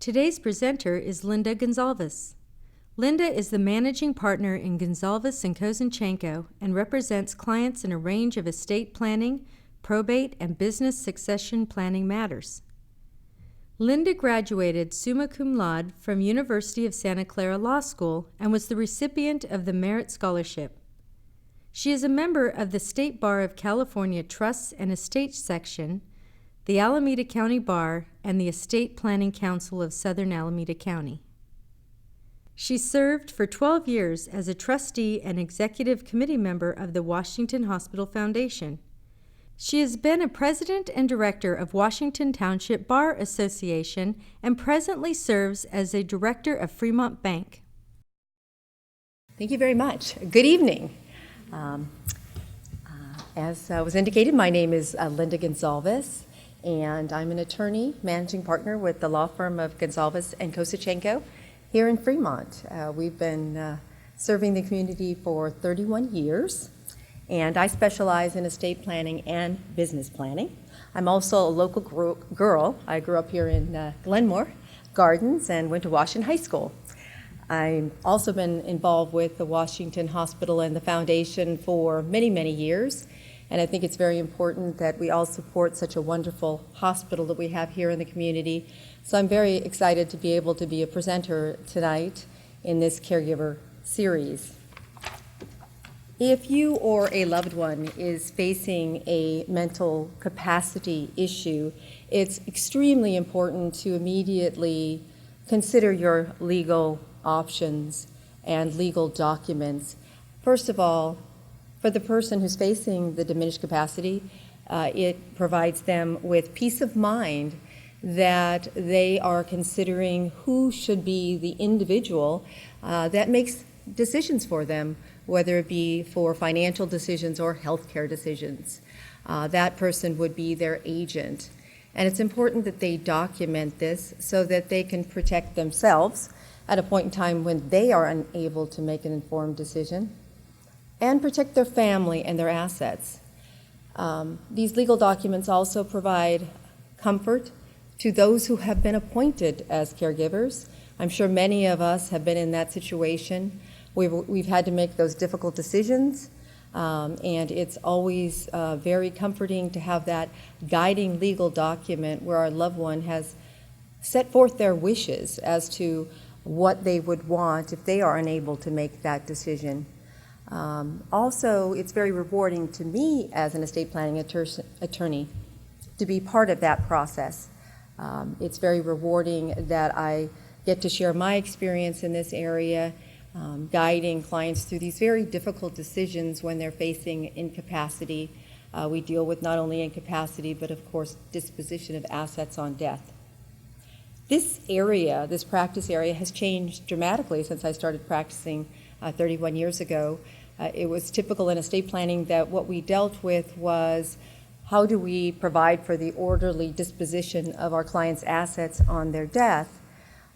Today's presenter is Linda Gonsalves. Linda is the managing partner in Gonsalves Kozachenko and represents clients in a range of estate planning, probate, and business succession planning matters. Linda graduated summa cum laude from University of Santa Clara Law School and was the recipient of the Merit Scholarship. She is a member of the State Bar of California Trusts and Estates Section, the Alameda County Bar, and the Estate Planning Council of Southern Alameda County. She served for 12 years as a trustee and executive committee member of the Washington Hospital Foundation. She has been a president and director of Washington Township Bar Association and presently serves as a director of Fremont Bank. Thank you very much. Good evening. As was indicated, my name is Linda Gonsalves, and I'm an attorney, managing partner with the law firm of Gonsalves Kozachenko here in Fremont. We've been serving the community for 31 years. And I specialize in estate planning and business planning. I'm also a local girl. I grew up here in Glenmore Gardens and went to Washington High School. I've also been involved with the Washington Hospital and the Foundation for many, many years. And I think it's very important that we all support such a wonderful hospital that we have here in the community. So I'm very excited to be able to be a presenter tonight in this Caregiver series. If you or a loved one is facing a mental capacity issue, it's extremely important to immediately consider your legal options and legal documents. First of all, for the person who's facing the diminished capacity, it provides them with peace of mind that they are considering who should be the individual that makes decisions for them, whether it be for financial decisions or healthcare decisions. That person would be their agent. And it's important that they document this so that they can protect themselves at a point in time when they are unable to make an informed decision and protect their family and their assets. These legal documents also provide comfort to those who have been appointed as caregivers. I'm sure many of us have been in that situation. We've had to make those difficult decisions, and it's always very comforting to have that guiding legal document where our loved one has set forth their wishes as to what they would want if they are unable to make that decision. Also, it's very rewarding to me as an estate planning attorney to be part of that process. It's very rewarding that I get to share my experience in this area, guiding clients through these very difficult decisions when they're facing incapacity. We deal with not only incapacity, but of course, disposition of assets on death. This area, this practice area, has changed dramatically since I started practicing 31 years ago. It was typical in estate planning that what we dealt with was how do we provide for the orderly disposition of our clients' assets on their death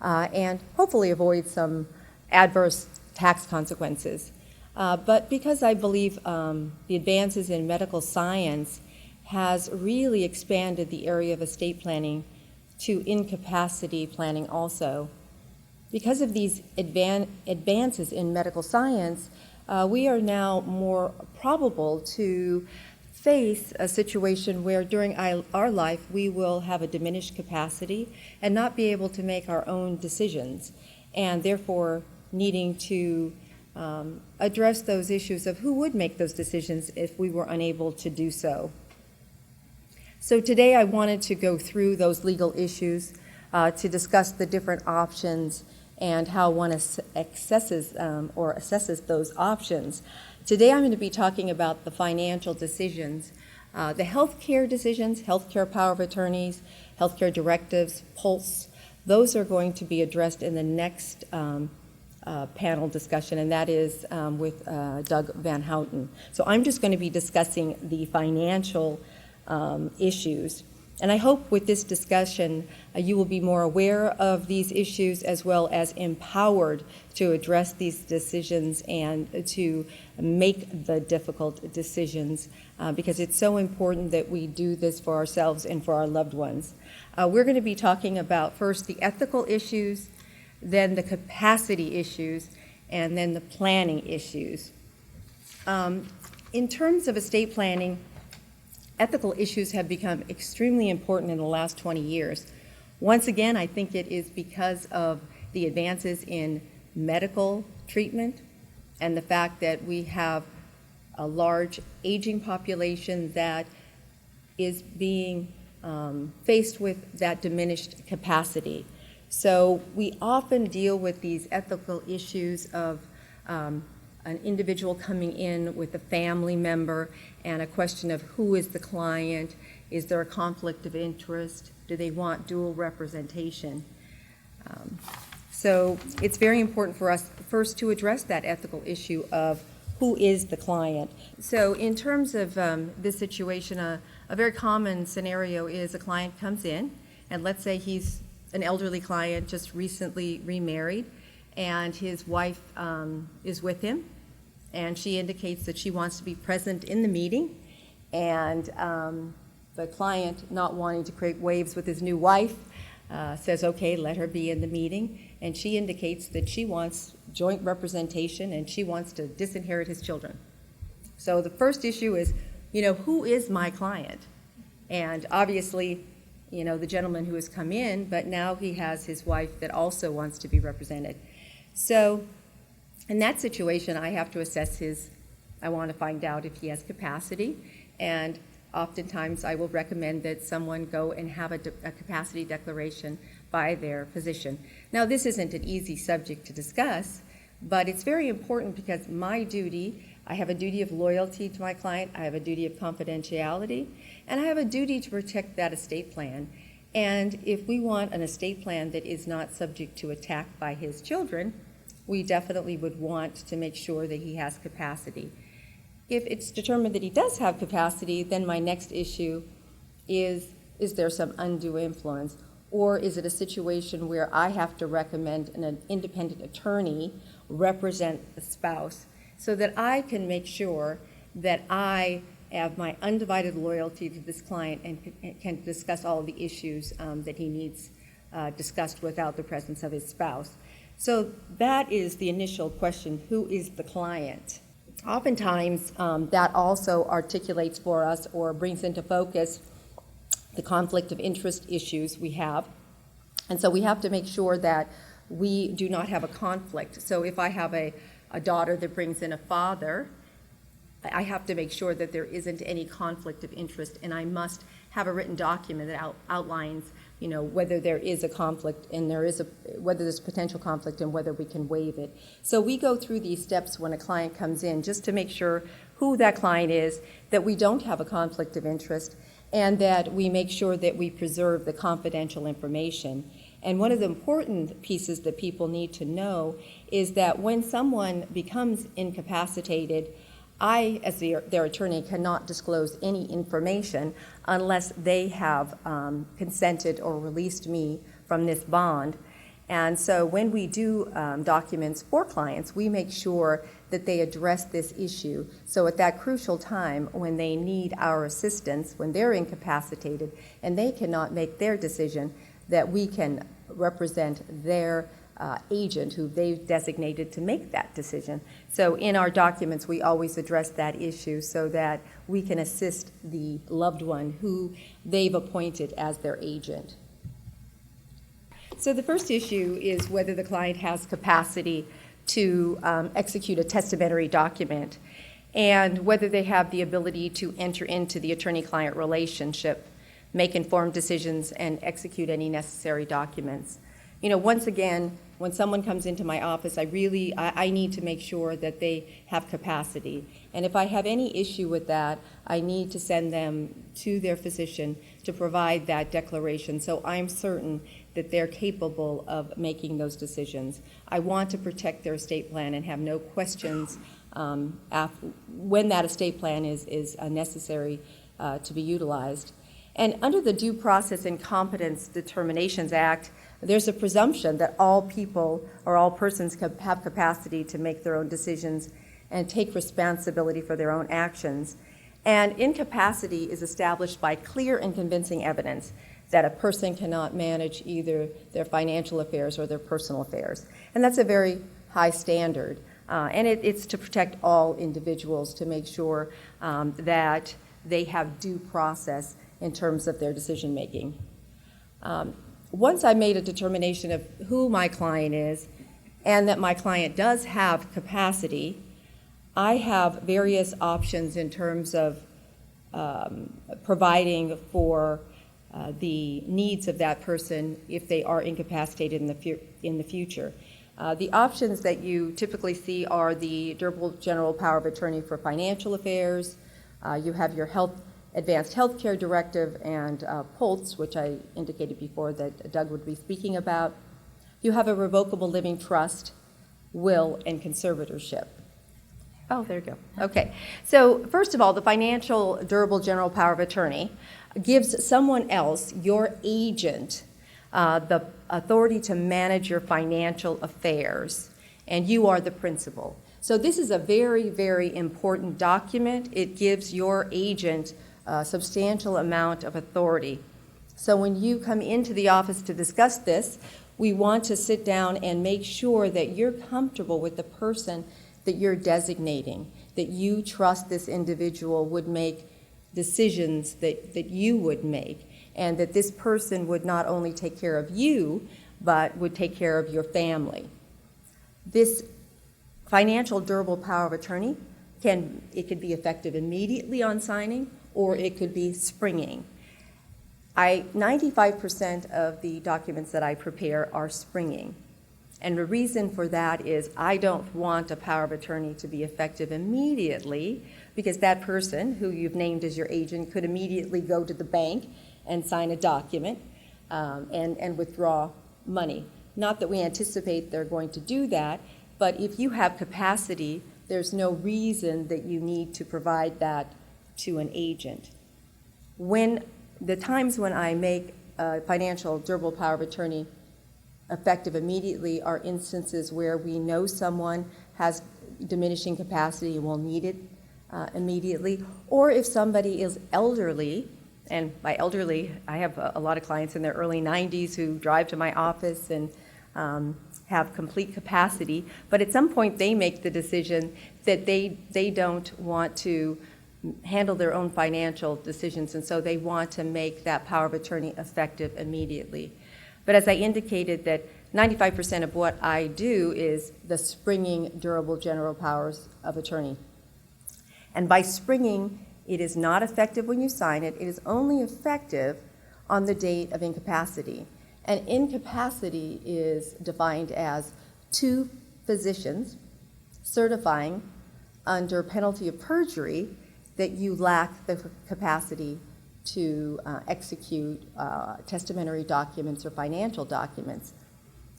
and hopefully avoid some adverse tax consequences. But because I believe the advances in medical science has really expanded the area of estate planning to incapacity planning also. Because of these advances in medical science, we are now more probable to face a situation where during our life we will have a diminished capacity and not be able to make our own decisions, and therefore needing to address those issues of who would make those decisions if we were unable to do so. So today I wanted to go through those legal issues to discuss the different options and how one assesses those options. Today I'm going to be talking about the financial decisions, the healthcare decisions, healthcare power of attorneys, healthcare directives, PULSE. Those are going to be addressed in the next panel discussion, and that is with Doug Van Houten. So I'm just going to be discussing the financial issues. And I hope with this discussion, you will be more aware of these issues as well as empowered to address these decisions and to make the difficult decisions because it's so important that we do this for ourselves and for our loved ones. We're going to be talking about first the ethical issues, then the capacity issues, and then the planning issues. In terms of estate planning, ethical issues have become extremely important in the last 20 years. Once again, I think it is because of the advances in medical treatment and the fact that we have a large aging population that is being faced with that diminished capacity. So we often deal with these ethical issues of an individual coming in with a family member and a question of who is the client, is there a conflict of interest, do they want dual representation? So it's very important for us first to address that ethical issue of who is the client. So in terms of this situation, a very common scenario is a client comes in, and let's say he's an elderly client just recently remarried, and his wife is with him, and she indicates that she wants to be present in the meeting, and the client, not wanting to create waves with his new wife, says, okay, let her be in the meeting, and she indicates that she wants joint representation and she wants to disinherit his children. So the first issue is, who is my client? And obviously, the gentleman who has come in, but now he has his wife that also wants to be represented. So in that situation, I have to assess I want to find out if he has capacity, and oftentimes I will recommend that someone go and have a capacity declaration by their physician. Now, this isn't an easy subject to discuss, but it's very important because I have a duty of loyalty to my client, I have a duty of confidentiality, and I have a duty to protect that estate plan. And if we want an estate plan that is not subject to attack by his children, we definitely would want to make sure that he has capacity. If it's determined that he does have capacity, then my next issue is there some undue influence? Or is it a situation where I have to recommend an independent attorney represent the spouse so that I can make sure that I have my undivided loyalty to this client and can discuss all of the issues that he needs discussed without the presence of his spouse? So that is the initial question, who is the client? Oftentimes, that also articulates for us or brings into focus the conflict of interest issues we have. And so we have to make sure that we do not have a conflict. So if I have a daughter that brings in a father, I have to make sure that there isn't any conflict of interest, and I must have a written document that outlines whether there is a conflict and whether there's potential conflict and whether we can waive it. So we go through these steps when a client comes in just to make sure who that client is, that we don't have a conflict of interest, and that we make sure that we preserve the confidential information. And one of the important pieces that people need to know is that when someone becomes incapacitated, I, as their attorney, cannot disclose any information unless they have consented or released me from this bond. And so when we do documents for clients, we make sure that they address this issue. So at that crucial time when they need our assistance, when they're incapacitated and they cannot make their decision, that we can represent their agent who they've designated to make that decision. So in our documents, we always address that issue so that we can assist the loved one who they've appointed as their agent. So the first issue is whether the client has capacity to execute a testamentary document and whether they have the ability to enter into the attorney-client relationship, make informed decisions, and execute any necessary documents. Once again, when someone comes into my office, I need to make sure that they have capacity. And if I have any issue with that, I need to send them to their physician to provide that declaration so I'm certain that they're capable of making those decisions. I want to protect their estate plan and have no questions when that estate plan is necessary to be utilized. And under the Due Process and Competence Determinations Act, there's a presumption that all people or all persons have capacity to make their own decisions and take responsibility for their own actions. And incapacity is established by clear and convincing evidence that a person cannot manage either their financial affairs or their personal affairs. And that's a very high standard. And it's to protect all individuals, to make sure that they have due process in terms of their decision making. Once I made a determination of who my client is and that my client does have capacity, I have various options in terms of providing for the needs of that person if they are incapacitated in the future. The options that you typically see are the durable general power of attorney for financial affairs. You have your advanced health care directive and POLTS, which I indicated before that Doug would be speaking about. You have a revocable living trust, will, and conservatorship. Oh, there you go. Okay. So first of all, the financial durable general power of attorney gives someone else, your agent, the authority to manage your financial affairs, and you are the principal. So this is a very, very important document. It gives your agent a substantial amount of authority. So when you come into the office to discuss this, we want to sit down and make sure that you're comfortable with the person that you're designating, that you trust this individual would make decisions that you would make, and that this person would not only take care of you, but would take care of your family. This financial durable power of attorney could be effective immediately on signing, or it could be springing. 95% of the documents that I prepare are springing. And the reason for that is I don't want a power of attorney to be effective immediately, because that person who you've named as your agent could immediately go to the bank and sign a document and withdraw money. Not that we anticipate they're going to do that, but if you have capacity, there's no reason that you need to provide that to an agent. When the times when I make a financial durable power of attorney effective immediately are instances where we know someone has diminishing capacity and will need it immediately, or if somebody is elderly, and by elderly, I have a lot of clients in their early 90s who drive to my office and have complete capacity, but at some point they make the decision that they don't want to handle their own financial decisions, and so they want to make that power of attorney effective immediately. But as I indicated, that 95% of what I do is the springing durable general powers of attorney. And by springing, it is not effective when you sign it. It is only effective on the date of incapacity. And incapacity is defined as two physicians certifying under penalty of perjury that you lack the capacity to execute testamentary documents or financial documents.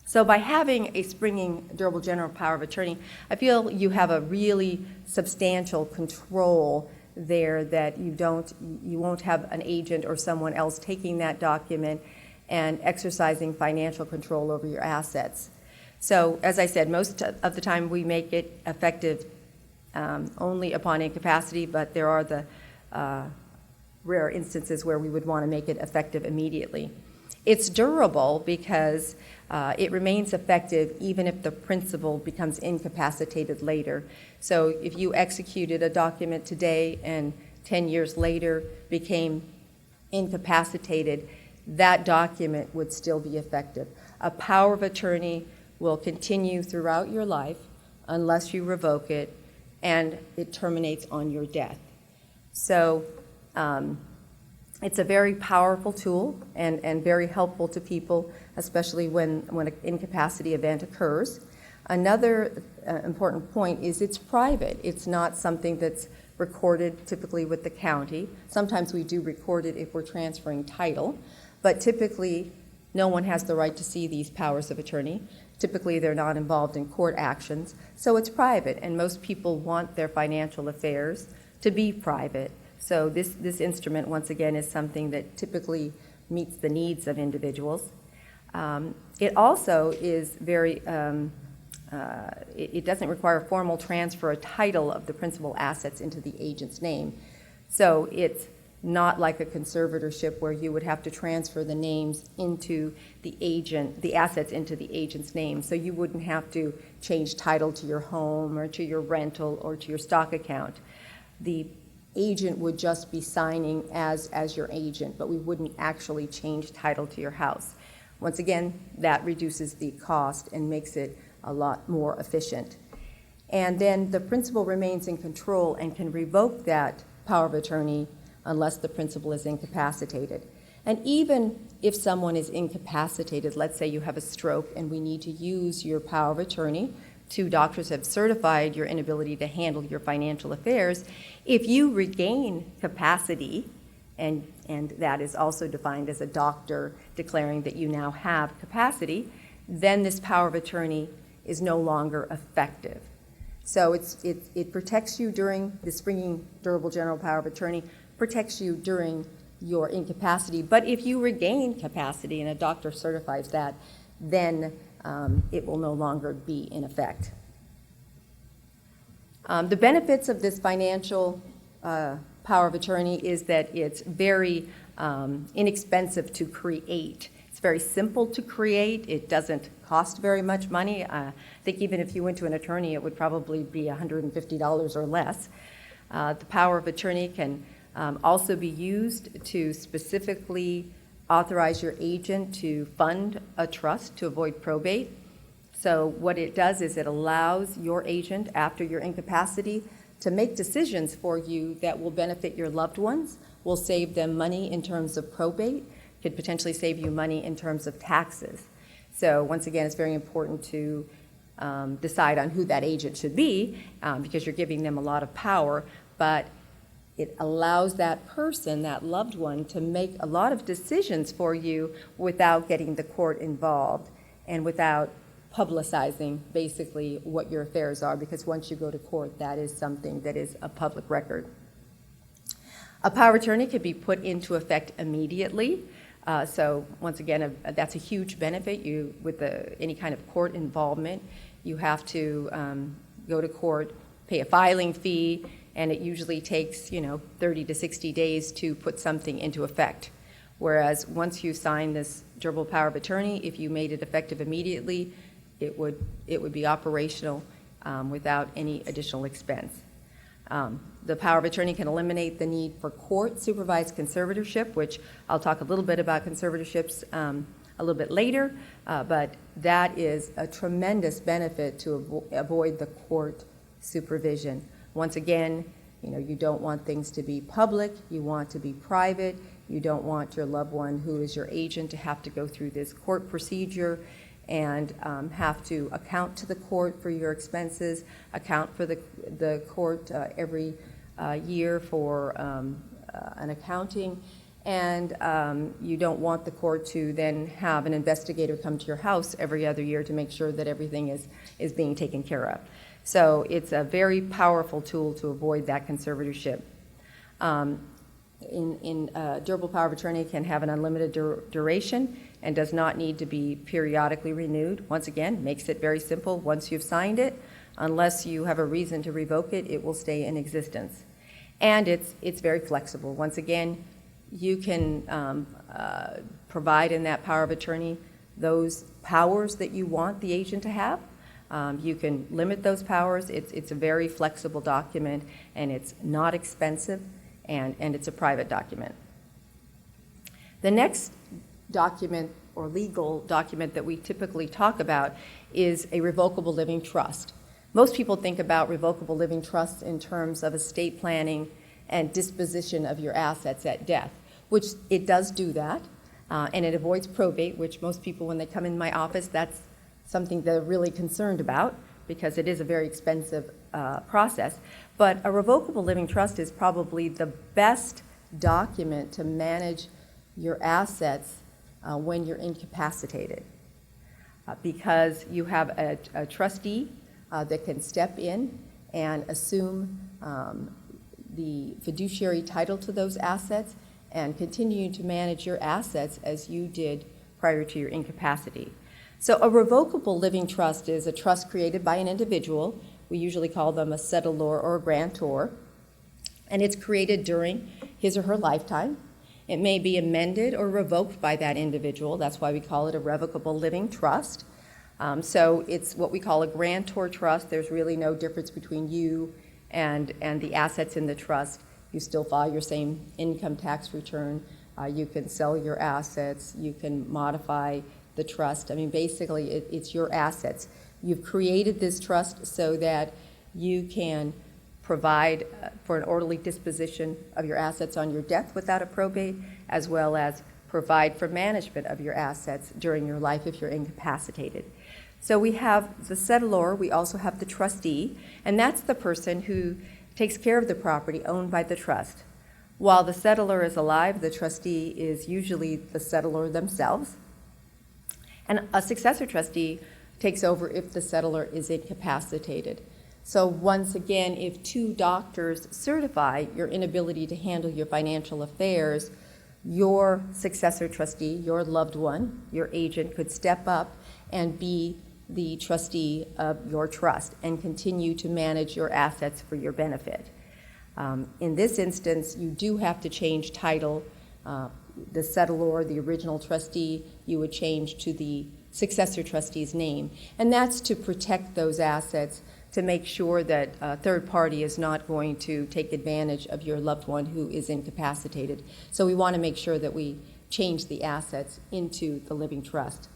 So by having a springing durable general power of attorney, I feel you have a really substantial control there, that you won't have an agent or someone else taking that document and exercising financial control over your assets. So as I said, most of the time we make it effective only upon incapacity, but there are the rare instances where we would want to make it effective immediately. It's durable because it remains effective even if the principal becomes incapacitated later. So if you executed a document today and 10 years later became incapacitated, that document would still be effective. A power of attorney will continue throughout your life unless you revoke it, and it terminates on your death. So it's a very powerful tool and very helpful to people, especially when an incapacity event occurs. Another important point is it's private. It's not something that's recorded typically with the county. Sometimes we do record it if we're transferring title, but typically no one has the right to see these powers of attorney. Typically they're not involved in court actions, so it's private, and most people want their financial affairs to be private. So this instrument, once again, is something that typically meets the needs of individuals. It also is very, it doesn't require a formal transfer or title of the principal assets into the agent's name. So it's not like a conservatorship where you would have to transfer the names into the agent, the assets into the agent's name. So you wouldn't have to change title to your home or to your rental or to your stock account. The agent would just be signing as your agent, but we wouldn't actually change title to your house. Once again, that reduces the cost and makes it a lot more efficient. And then the principal remains in control and can revoke that power of attorney unless the principal is incapacitated. And even if someone is incapacitated, let's say you have a stroke and we need to use your power of attorney, 2 doctors have certified your inability to handle your financial affairs, if you regain capacity, and that is also defined as a doctor declaring that you now have capacity, then this power of attorney is no longer effective. So it protects you during the springing durable general power of attorney, protects you during your incapacity. But if you regain capacity and a doctor certifies that, then it will no longer be in effect. The benefits of this financial power of attorney is that it's very inexpensive to create. It's very simple to create. It doesn't cost very much money. I think even if you went to an attorney, it would probably be $150 or less. The power of attorney can also be used to specifically authorize your agent to fund a trust to avoid probate. So what it does is it allows your agent, after your incapacity, to make decisions for you that will benefit your loved ones, will save them money in terms of probate, could potentially save you money in terms of taxes. So once again, it's very important to decide on who that agent should be because you're giving them a lot of power, but it allows that person, that loved one, to make a lot of decisions for you without getting the court involved and without publicizing basically what your affairs are, because once you go to court, that is something that is a public record. A power of attorney could be put into effect immediately. So once again, that's a huge benefit. With any kind of court involvement, you have to go to court, pay a filing fee, and it usually takes 30 to 60 days to put something into effect. Whereas once you sign this durable power of attorney, if you made it effective immediately, it would be operational without any additional expense. The power of attorney can eliminate the need for court-supervised conservatorship, which I'll talk a little bit about conservatorships a little bit later, but that is a tremendous benefit to avoid the court supervision. Once again, you don't want things to be public, you want to be private, you don't want your loved one who is your agent to have to go through this court procedure and have to account to the court for your expenses, account for the court every year for an accounting, and you don't want the court to then have an investigator come to your house every other year to make sure that everything is being taken care of. So it's a very powerful tool to avoid that conservatorship. Durable power of attorney can have an unlimited duration and does not need to be periodically renewed. Once again, makes it very simple. Once you've signed it, unless you have a reason to revoke it, it will stay in existence. And it's very flexible. Once again, you can provide in that power of attorney those powers that you want the agent to have. You can limit those powers. It's a very flexible document, and it's not expensive, and it's a private document. The next document or legal document that we typically talk about is a revocable living trust. Most people think about revocable living trusts in terms of estate planning and disposition of your assets at death, which it does do that, and it avoids probate, which most people, when they come in my office, that's something they're really concerned about because it is a very expensive process. But a revocable living trust is probably the best document to manage your assets when you're incapacitated because you have a trustee that can step in and assume the fiduciary title to those assets and continue to manage your assets as you did prior to your incapacity. So a revocable living trust is a trust created by an individual. We usually call them a settlor or a grantor, and it's created during his or her lifetime. It may be amended or revoked by that individual. That's why we call it a revocable living trust. So it's what we call a grantor trust. There's really no difference between you and the assets in the trust. You still file your same income tax return. You can sell your assets. You can modify the trust. I mean, basically, it's your assets. You've created this trust so that you can provide for an orderly disposition of your assets on your death without a probate, as well as provide for management of your assets during your life if you're incapacitated. So we have the settlor, we also have the trustee, and that's the person who takes care of the property owned by the trust. While the settlor is alive, the trustee is usually the settlor themselves. And a successor trustee takes over if the settlor is incapacitated. So once again, if two doctors certify your inability to handle your financial affairs, your successor trustee, your loved one, your agent, could step up and be the trustee of your trust and continue to manage your assets for your benefit. In this instance, you do have to change title. The settlor, the original trustee, you would change to the successor trustee's name. And that's to protect those assets, to make sure that a third party is not going to take advantage of your loved one who is incapacitated. So we want to make sure that we change the assets into the living trust.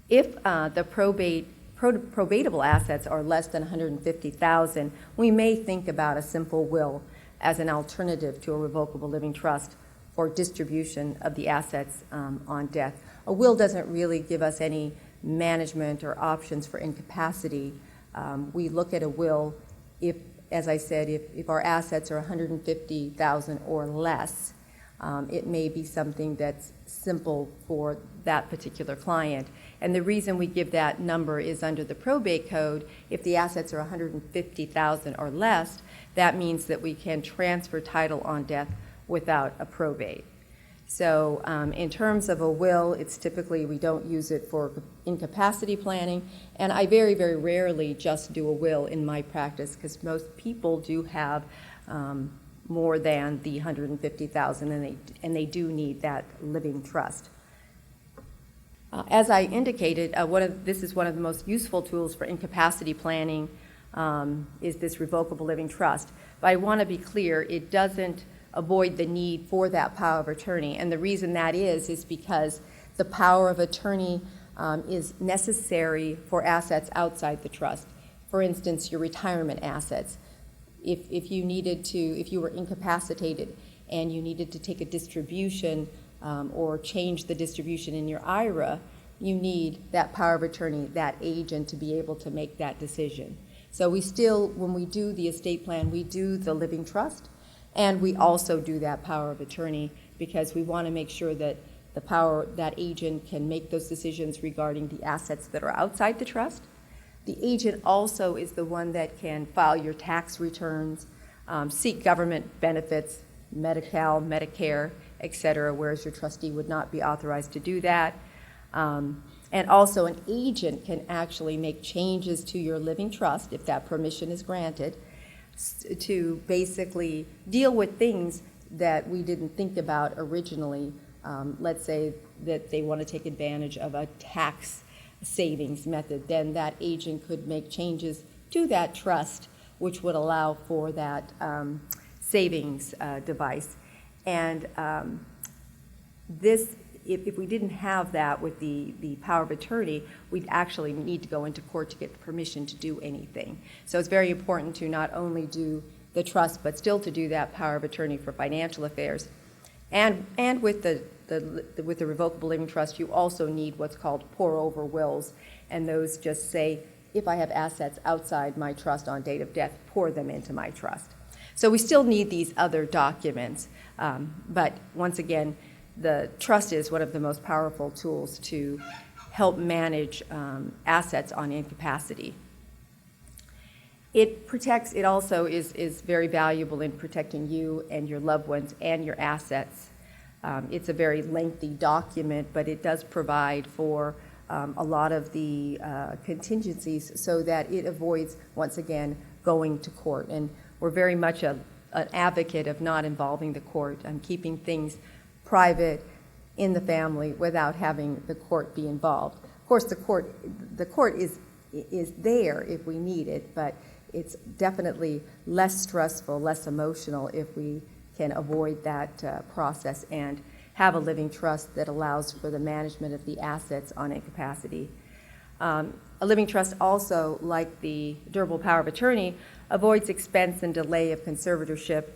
If the probatable assets are less than $150,000, we may think about a simple will as an alternative to a revocable living trust for distribution of the assets on death. A will doesn't really give us any management or options for incapacity. We look at a will if, as I said, if our assets are $150,000 or less. It may be something that's simple for that particular client. And the reason we give that number is under the probate code. If the assets are $150,000 or less, that means that we can transfer title on death without a probate. So in terms of a will, it's typically, we don't use it for incapacity planning, and I very, very rarely just do a will in my practice because most people do have more than the $150,000 and they do need that living trust. As I indicated, this is one of the most useful tools for incapacity planning is this revocable living trust. But I want to be clear, it doesn't avoid the need for that power of attorney. And the reason that is because the power of attorney is necessary for assets outside the trust. For instance, your retirement assets. If you were incapacitated and you needed to take a distribution or change the distribution in your IRA, you need that power of attorney, that agent, to be able to make that decision. So we still, when we do the estate plan, we do the living trust, and we also do that power of attorney because we want to make sure that that agent can make those decisions regarding the assets that are outside the trust. The agent also is the one that can file your tax returns, seek government benefits, Medi-Cal, Medicare, et cetera, whereas your trustee would not be authorized to do that. And also an agent can actually make changes to your living trust if that permission is granted to basically deal with things that we didn't think about originally. Let's say that they want to take advantage of a tax savings method, then that agent could make changes to that trust which would allow for that savings device. And if we didn't have that with the power of attorney, we'd actually need to go into court to get permission to do anything. So it's very important to not only do the trust, but still to do that power of attorney for financial affairs. And with the revocable living trust, you also need what's called pour-over wills, and those just say, if I have assets outside my trust on date of death, pour them into my trust. So we still need these other documents, but once again, the trust is one of the most powerful tools to help manage assets on incapacity. It also is very valuable in protecting you and your loved ones and your assets. It's a very lengthy document, but it does provide for a lot of the contingencies so that it avoids, once again, going to court. And we're very much an advocate of not involving the court and keeping things private in the family without having the court be involved. Of course, the court is there if we need it, but it's definitely less stressful, less emotional if we can avoid that process and have a living trust that allows for the management of the assets on incapacity. A living trust also, like the durable power of attorney, avoids expense and delay of conservatorship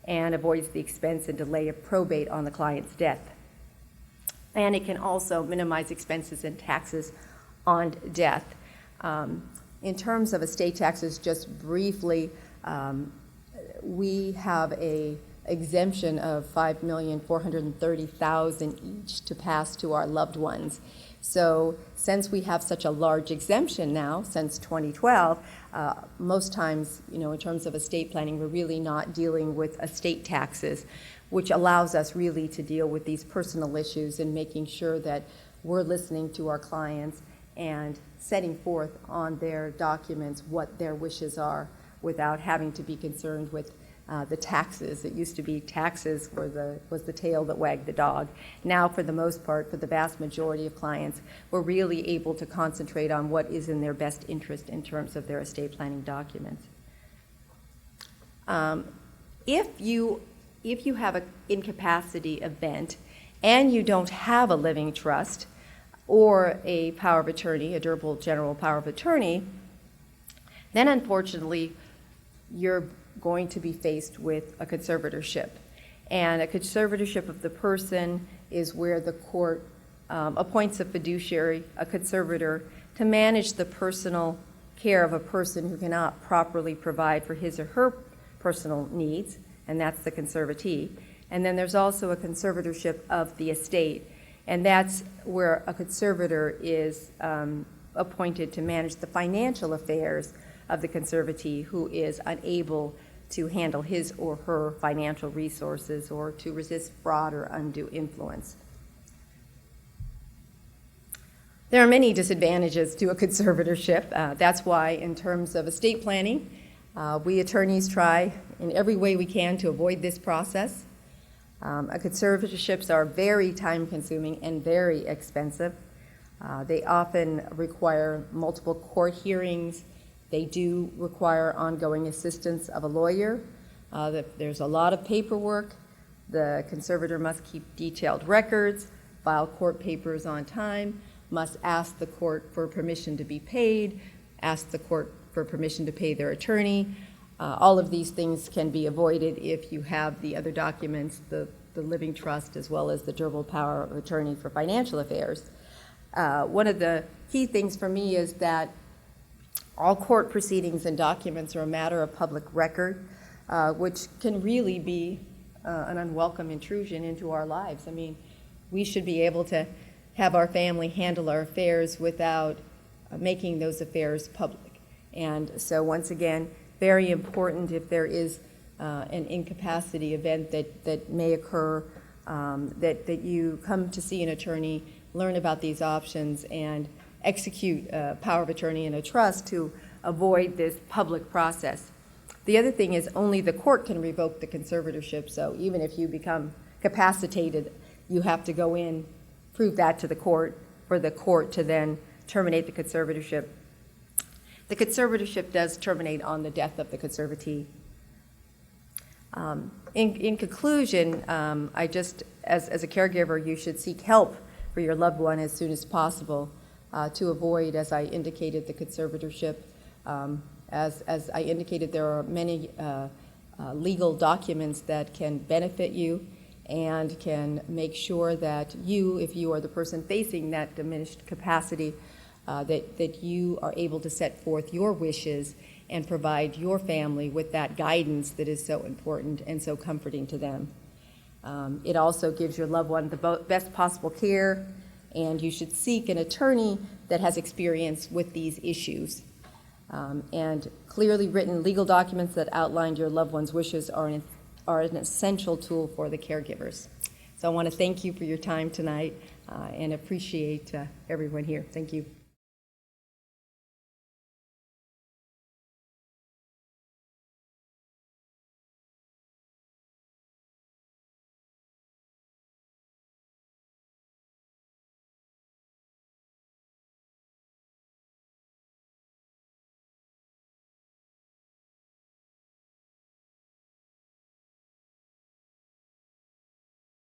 and avoids the expense and delay of probate on the client's death. And it can also minimize expenses and taxes on death. In terms of estate taxes, just briefly, we have a exemption of $5,430,000 each to pass to our loved ones. So since we have such a large exemption now, since 2012, most times, in terms of estate planning, we're really not dealing with estate taxes, which allows us really to deal with these personal issues and making sure that we're listening to our clients and setting forth on their documents what their wishes are without having to be concerned with the taxes. It used to be taxes was the tail that wagged the dog. Now, for the most part, for the vast majority of clients, we're really able to concentrate on what is in their best interest in terms of their estate planning documents. If you have an incapacity event and you don't have a living trust or a power of attorney, a durable general power of attorney, then unfortunately you're going to be faced with a conservatorship. And a conservatorship of the person is where the court appoints a fiduciary, a conservator, to manage the personal care of a person who cannot properly provide for his or her personal needs, and that's the conservatee. And then there's also a conservatorship of the estate, and that's where a conservator is appointed to manage the financial affairs of the conservatee who is unable to handle his or her financial resources or to resist fraud or undue influence. There are many disadvantages to a conservatorship. That's why, in terms of estate planning, we attorneys try in every way we can to avoid this process. Conservatorships are very time-consuming and very expensive. They often require multiple court hearings. They do require ongoing assistance of a lawyer. There's a lot of paperwork. The conservator must keep detailed records, file court papers on time, must ask the court for permission to be paid, ask the court for permission to pay their attorney. All of these things can be avoided if you have the other documents, the living trust as well as the durable power of attorney for financial affairs. One of the key things for me is that all court proceedings and documents are a matter of public record, which can really be an unwelcome intrusion into our lives. I mean, we should be able to have our family handle our affairs without making those affairs public. And so once again, very important if there is an incapacity event that may occur, that you come to see an attorney, learn about these options, and execute a power of attorney and a trust to avoid this public process. The other thing is only the court can revoke the conservatorship, so even if you become capacitated, you have to go in, prove that to the court, for the court to then terminate the conservatorship. The conservatorship does terminate on the death of the conservatee. In conclusion, I just, as a caregiver, you should seek help for your loved one as soon as possible to avoid, as I indicated, the conservatorship. As I indicated, there are many legal documents that can benefit you and can make sure that you, if you are the person facing that diminished capacity, that you are able to set forth your wishes and provide your family with that guidance that is so important and so comforting to them. It also gives your loved one the best possible care, and you should seek an attorney that has experience with these issues. And clearly written legal documents that outline your loved one's wishes are an essential tool for the caregivers. So I want to thank you for your time tonight and appreciate everyone here. Thank you.